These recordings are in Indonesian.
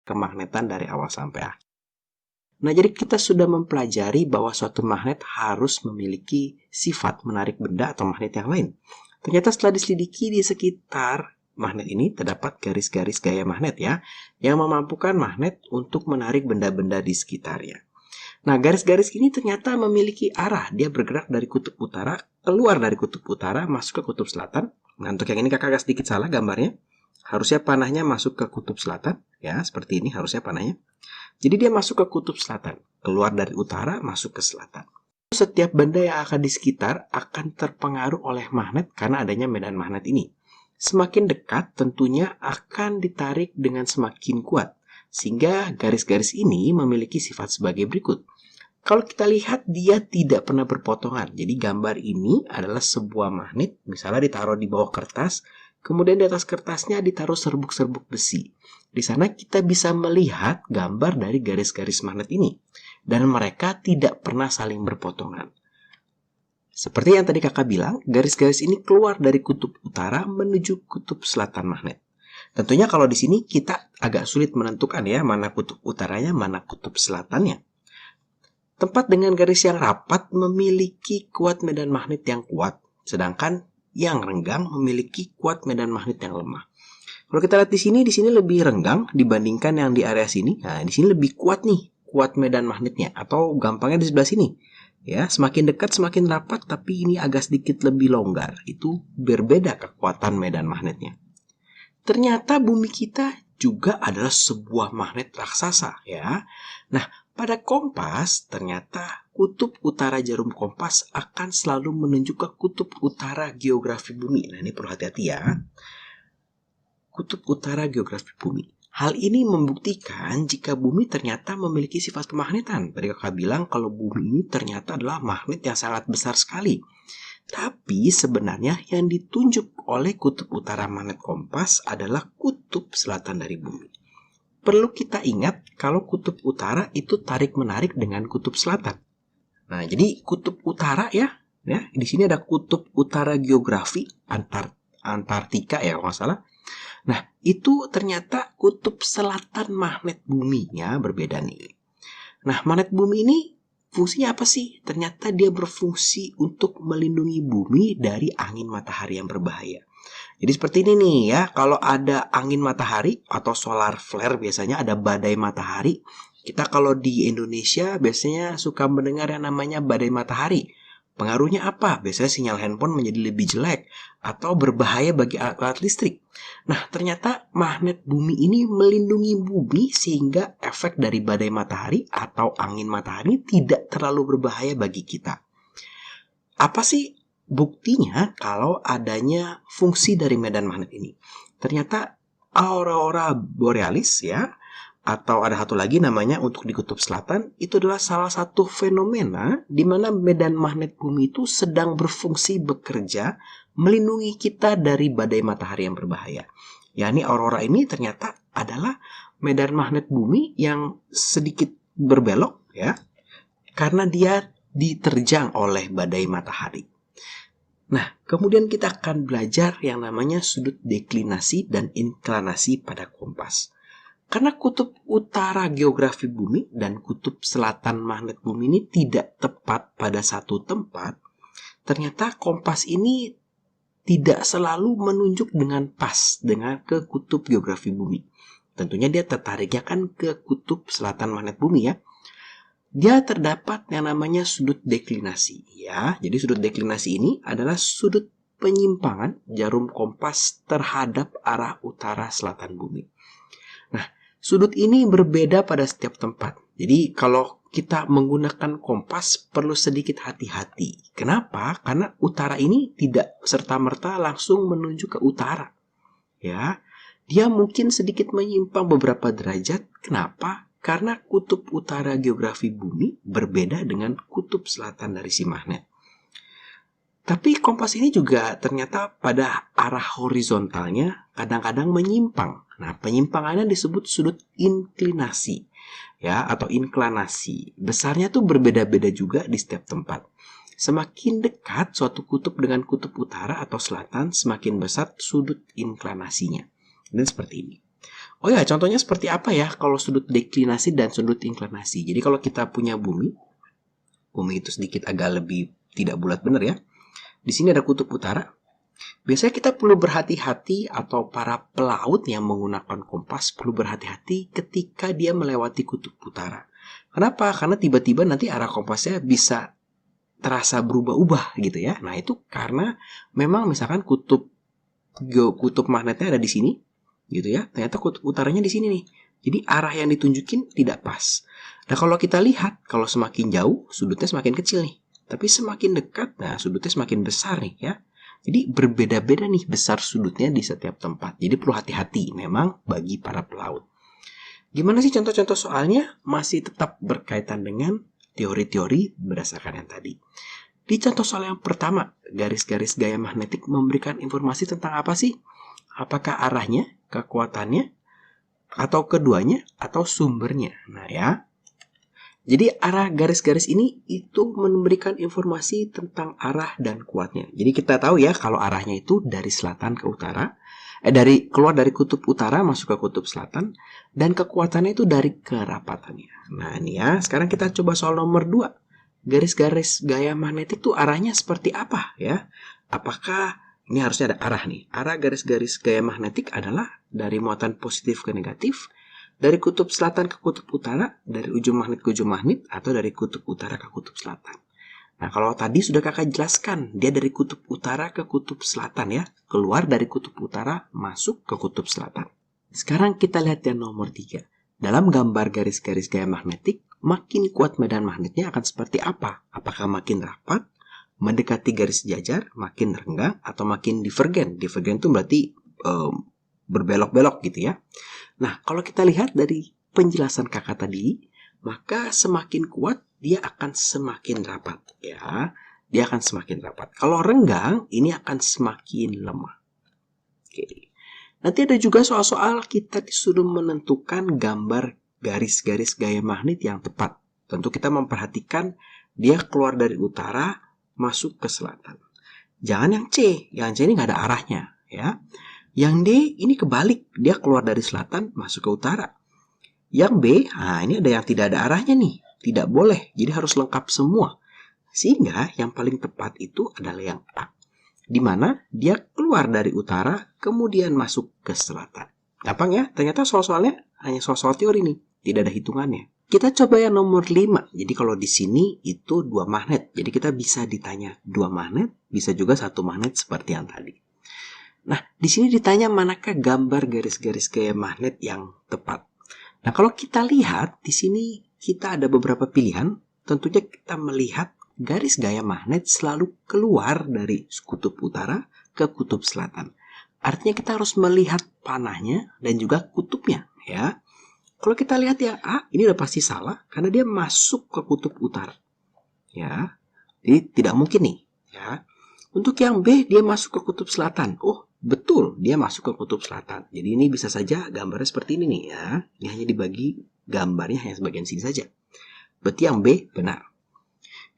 kemagnetan dari awal sampai akhir. Nah, jadi kita sudah mempelajari bahwa suatu magnet harus memiliki sifat menarik benda atau magnet yang lain. Ternyata setelah diselidiki di sekitar magnet ini terdapat garis-garis gaya magnet ya, yang memampukan magnet untuk menarik benda-benda di sekitarnya. Nah, garis-garis ini ternyata memiliki arah. Dia bergerak dari kutub utara, keluar dari kutub utara, masuk ke kutub selatan. Nah, untuk yang ini kakak agak sedikit salah gambarnya. Harusnya panahnya masuk ke kutub selatan. Ya, seperti ini harusnya panahnya. Jadi dia masuk ke kutub selatan, keluar dari utara, masuk ke selatan. Setiap benda yang akan di sekitar akan terpengaruh oleh magnet karena adanya medan magnet ini. Semakin dekat tentunya akan ditarik dengan semakin kuat, sehingga garis-garis ini memiliki sifat sebagai berikut. Kalau kita lihat dia tidak pernah berpotongan, jadi gambar ini adalah sebuah magnet, misalnya ditaruh di bawah kertas, kemudian di atas kertasnya ditaruh serbuk-serbuk besi. Di sana kita bisa melihat gambar dari garis-garis magnet ini. Dan mereka tidak pernah saling berpotongan. Seperti yang tadi kakak bilang, garis-garis ini keluar dari kutub utara menuju kutub selatan magnet. Tentunya kalau di sini kita agak sulit menentukan ya, mana kutub utaranya, mana kutub selatannya. Tempat dengan garis yang rapat memiliki kuat medan magnet yang kuat, sedangkan yang renggang memiliki kuat medan magnet yang lemah. Kalau kita lihat di sini lebih renggang dibandingkan yang di area sini. Nah, di sini lebih kuat nih, kuat medan magnetnya. Atau gampangnya di sebelah sini. Ya, semakin dekat semakin rapat, tapi ini agak sedikit lebih longgar. Itu berbeda kekuatan medan magnetnya. Ternyata bumi kita juga adalah sebuah magnet raksasa, ya. Nah, pada kompas ternyata kutub utara jarum kompas akan selalu menunjuk ke kutub utara geografi bumi. Nah, ini perlu hati-hati ya. Kutub utara geografi bumi. Hal ini membuktikan jika bumi ternyata memiliki sifat kemagnetan. Tadi kakak bilang kalau bumi ini ternyata adalah magnet yang sangat besar sekali. Tapi sebenarnya yang ditunjuk oleh kutub utara magnet kompas adalah kutub selatan dari bumi. Perlu kita ingat kalau kutub utara itu tarik-menarik dengan kutub selatan. Nah, jadi kutub utara ya di sini ada kutub utara geografi Antartika ya kalau nggak salah. Nah, itu ternyata kutub selatan magnet bumi ya, berbeda nih. Nah, magnet bumi ini fungsinya apa sih? Ternyata dia berfungsi untuk melindungi bumi dari angin matahari yang berbahaya. Jadi seperti ini nih ya, kalau ada angin matahari atau solar flare biasanya ada badai matahari. Kita kalau di Indonesia biasanya suka mendengar yang namanya badai matahari. Pengaruhnya apa? Biasanya sinyal handphone menjadi lebih jelek atau berbahaya bagi alat listrik. Nah, ternyata magnet bumi ini melindungi bumi sehingga efek dari badai matahari atau angin matahari tidak terlalu berbahaya bagi kita. Apa sih buktinya kalau adanya fungsi dari medan magnet ini? Ternyata aurora borealis ya, atau ada satu lagi namanya untuk di kutub selatan, itu adalah salah satu fenomena di mana medan magnet bumi itu sedang berfungsi bekerja melindungi kita dari badai matahari yang berbahaya. Yani aurora ini ternyata adalah medan magnet bumi yang sedikit berbelok ya, karena dia diterjang oleh badai matahari. Nah, kemudian kita akan belajar yang namanya sudut deklinasi dan inklinasi pada kompas. Karena kutub utara geografi bumi dan kutub selatan magnet bumi ini tidak tepat pada satu tempat, ternyata kompas ini tidak selalu menunjuk dengan pas dengan ke kutub geografi bumi. Tentunya dia tertariknya kan ke kutub selatan magnet bumi ya. Dia terdapat yang namanya sudut deklinasi ya. Jadi sudut deklinasi ini adalah sudut penyimpangan jarum kompas terhadap arah utara selatan bumi. Nah, sudut ini berbeda pada setiap tempat. Jadi kalau kita menggunakan kompas perlu sedikit hati-hati. Kenapa? Karena utara ini tidak serta-merta langsung menuju ke utara. Ya, dia mungkin sedikit menyimpang beberapa derajat. Kenapa? Karena kutub utara geografi bumi berbeda dengan kutub selatan dari si magnet. Tapi kompas ini juga ternyata pada arah horizontalnya kadang-kadang menyimpang. Nah, penyimpangannya disebut sudut inklinasi ya atau inklinasi. Besarnya tuh berbeda-beda juga di setiap tempat. Semakin dekat suatu kutub dengan kutub utara atau selatan, semakin besar sudut inklinasinya. Dan seperti ini. Oh ya, contohnya seperti apa ya kalau sudut deklinasi dan sudut inklinasi. Jadi kalau kita punya bumi itu sedikit agak lebih tidak bulat benar ya. Di sini ada kutub utara. Biasanya kita perlu berhati-hati atau para pelaut yang menggunakan kompas perlu berhati-hati ketika dia melewati kutub utara. Kenapa? Karena tiba-tiba nanti arah kompasnya bisa terasa berubah-ubah gitu ya. Nah, itu karena memang misalkan kutub magnetnya ada di sini gitu ya. Ternyata kutub utaranya di sini nih. Jadi arah yang ditunjukin tidak pas. Nah, kalau kita lihat, kalau semakin jauh sudutnya semakin kecil nih. Tapi semakin dekat, nah sudutnya semakin besar nih ya. Jadi berbeda-beda nih besar sudutnya di setiap tempat. Jadi perlu hati-hati memang bagi para pelaut. Gimana sih contoh-contoh soalnya? Masih tetap berkaitan dengan teori-teori berdasarkan yang tadi. Di contoh soal yang pertama, garis-garis gaya magnetik memberikan informasi tentang apa sih? Apakah arahnya, kekuatannya, atau keduanya, atau sumbernya? Nah ya, jadi arah garis-garis ini itu memberikan informasi tentang arah dan kuatnya. Jadi kita tahu ya kalau arahnya itu dari selatan ke utara, keluar dari kutub utara masuk ke kutub selatan, dan kekuatannya itu dari kerapatannya. Nah ini ya, sekarang kita coba soal nomor 2. Garis-garis gaya magnetik itu arahnya seperti apa ya? Apakah ini harusnya ada arah nih? Arah garis-garis gaya magnetik adalah dari muatan positif ke negatif, dari kutub selatan ke kutub utara, dari ujung magnet ke ujung magnet, atau dari kutub utara ke kutub selatan. Nah, kalau tadi sudah kakak jelaskan, dia dari kutub utara ke kutub selatan ya. Keluar dari kutub utara, masuk ke kutub selatan. Sekarang kita lihat yang nomor 3. Dalam gambar garis-garis gaya magnetik, makin kuat medan magnetnya akan seperti apa? Apakah makin rapat, mendekati garis jajar, makin renggang, atau makin divergen? Divergen itu berarti berbelok-belok gitu ya. Nah, kalau kita lihat dari penjelasan kakak tadi, maka semakin kuat dia akan semakin rapat ya. Dia akan semakin rapat. Kalau renggang, ini akan semakin lemah. Oke. Nanti ada juga soal-soal kita disuruh menentukan gambar garis-garis gaya magnet yang tepat. Tentu kita memperhatikan dia keluar dari utara, masuk ke selatan. Jangan yang C. Yang C ini nggak ada arahnya ya. Yang D ini kebalik, dia keluar dari selatan masuk ke utara. Yang B, nah ini ada yang tidak ada arahnya nih, tidak boleh, jadi harus lengkap semua. Sehingga yang paling tepat itu adalah yang A, di mana dia keluar dari utara kemudian masuk ke selatan. Gampang ya, ternyata soal-soalnya hanya soal-soal teori nih, tidak ada hitungannya. Kita coba yang nomor 5. Jadi kalau di sini itu 2 magnet, jadi kita bisa ditanya 2 magnet, bisa juga 1 magnet seperti yang tadi. Nah, di sini ditanya manakah gambar garis-garis gaya magnet yang tepat. Nah, kalau kita lihat di sini kita ada beberapa pilihan. Tentunya kita melihat garis gaya magnet selalu keluar dari kutub utara ke kutub selatan. Artinya kita harus melihat panahnya dan juga kutubnya ya. Kalau kita lihat ya A, ini udah pasti salah karena dia masuk ke kutub utara. Ya. Jadi tidak mungkin nih ya. Untuk yang B, dia masuk ke kutub selatan. Oh, betul, dia masuk ke kutub selatan. Jadi ini bisa saja gambarnya seperti ini nih ya. Ini hanya dibagi gambarnya hanya sebagian sini saja. Berarti yang B benar.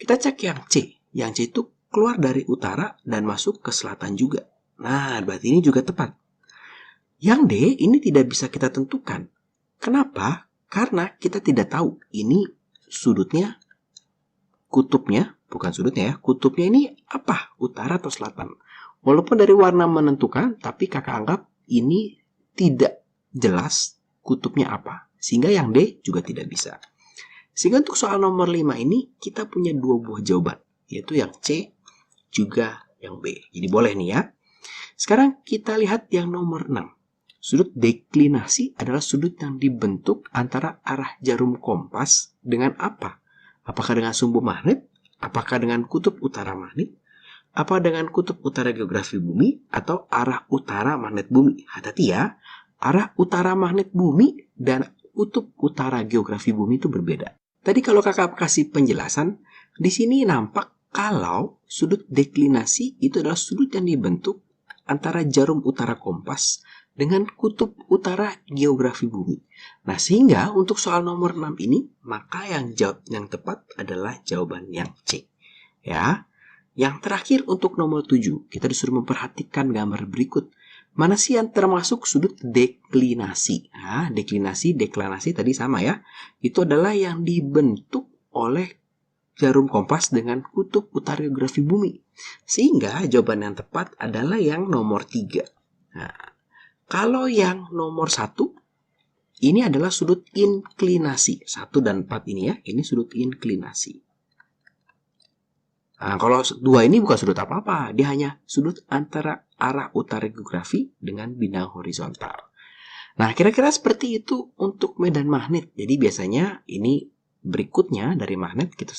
Kita cek yang C. Yang C itu keluar dari utara dan masuk ke selatan juga. Nah, berarti ini juga tepat. Yang D ini tidak bisa kita tentukan. Kenapa? Karena kita tidak tahu ini sudutnya, kutubnya, bukan sudutnya ya, kutubnya ini apa? Utara atau selatan? Walaupun dari warna menentukan, tapi kakak anggap ini tidak jelas kutubnya apa. Sehingga yang D juga tidak bisa. Sehingga untuk soal nomor 5 ini, kita punya 2 buah jawaban. Yaitu yang C, juga yang B. Jadi boleh nih ya. Sekarang kita lihat yang nomor 6. Sudut deklinasi adalah sudut yang dibentuk antara arah jarum kompas dengan apa? Apakah dengan sumbu magnet? Apakah dengan kutub utara magnet? Apa dengan kutub utara geografi bumi? Atau arah utara magnet bumi? Hati-hati ya, arah utara magnet bumi dan kutub utara geografi bumi itu berbeda. Tadi kalau kakak kasih penjelasan, di sini nampak kalau sudut deklinasi itu adalah sudut yang dibentuk antara jarum utara kompas dengan kutub utara geografi bumi. Nah, sehingga untuk soal nomor 6 ini, maka yang tepat adalah jawaban yang C. Ya. Yang terakhir untuk nomor 7, kita disuruh memperhatikan gambar berikut. Mana sih yang termasuk sudut deklinasi? Nah, deklinasi tadi sama ya. Itu adalah yang dibentuk oleh jarum kompas dengan kutub utara geografi bumi. Sehingga jawaban yang tepat adalah yang nomor 3. Nah, kalau yang nomor 1, ini adalah sudut inklinasi. 1 dan 4 ini ya, ini sudut inklinasi. Nah, kalau 2 ini bukan sudut apa-apa, dia hanya sudut antara arah utara geografi dengan bidang horizontal. Nah, kira-kira seperti itu untuk medan magnet. Jadi biasanya ini berikutnya dari magnet kita